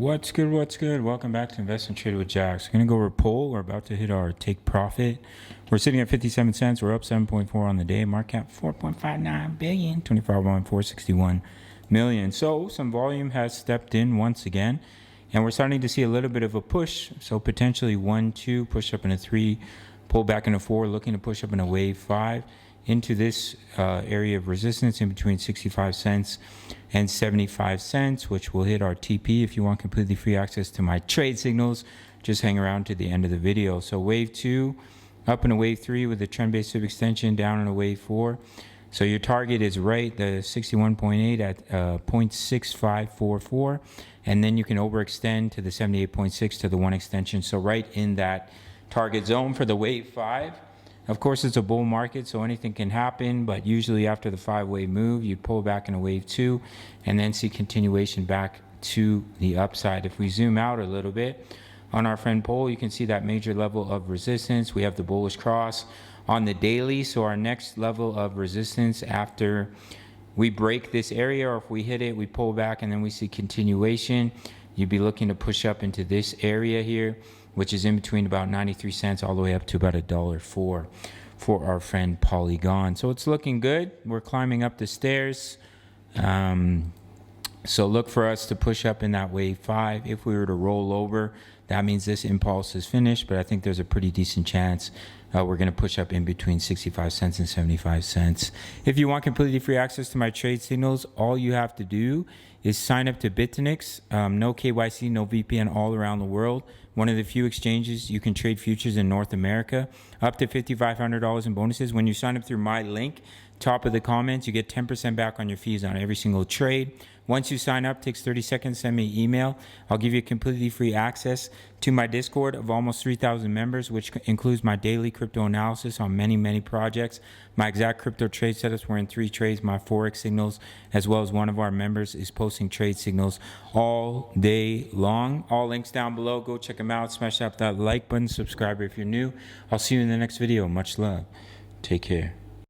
What's good? What's good? Welcome back to Invest and Trade with Jax. We're going to go over poll. We're about to hit our take profit. We're sitting at 57 cents. We're up 7.4 on the day. Market cap 4.59 billion, 25,461 million. So some volume has stepped in once again, and we're starting to see a little bit of a push. So potentially 1, 2, push up in a 3, pull back in a 4, looking to push up in a wave 5 into this area of resistance in between 65 cents and 75 cents, which will hit our TP. If you want completely free access to my trade signals, just hang around to the end of the video. So wave 2, up in a wave 3 with a trend-based sub extension, down in a wave 4. So your target is right, the 61.8 at 0.6544, and then you can overextend to the 78.6 to the 1 extension. So right in that target zone for the wave 5. Of course, it's a bull market, so anything can happen, but usually after the 5-wave move, you'd pull back in a wave 2 and then see continuation back to the upside. If we zoom out a little bit on our friend Pole, you can see that major level of resistance. We have the bullish cross on the daily, so our next level of resistance after we break this area, or if we hit it, we pull back and then we see continuation. You'd be looking to push up into this area here, which is in between about 93 cents all the way up to about $1.04 for our friend Polygon. So it's looking good. We're climbing up the stairs. So look for us to push up in that wave 5. If we were to roll over, that means this impulse is finished, but I think there's a pretty decent chance we're going to push up in between 65 cents and 75 cents. If you want completely free access to my trade signals, all you have to do is sign up to Bitinix. No KYC, no VPN, all around the world. One of the few exchanges you can trade futures in North America. Up to $5,500 in bonuses. When you sign up through my link, top of the comments, you get 10% back on your fees on every single trade. Once you sign up, it takes 30 seconds, send me an email. I'll give you completely free access to my Discord of almost 3,000 members, which includes my daily crypto analysis on many projects. My exact crypto trade setups, we're in 3 trades, my Forex signals, as well as one of our members is posting trade signals all day long. All links down below. Go check them out. Smash up that like button, subscribe if you're new. I'll see you in the next video. Much love. Take care.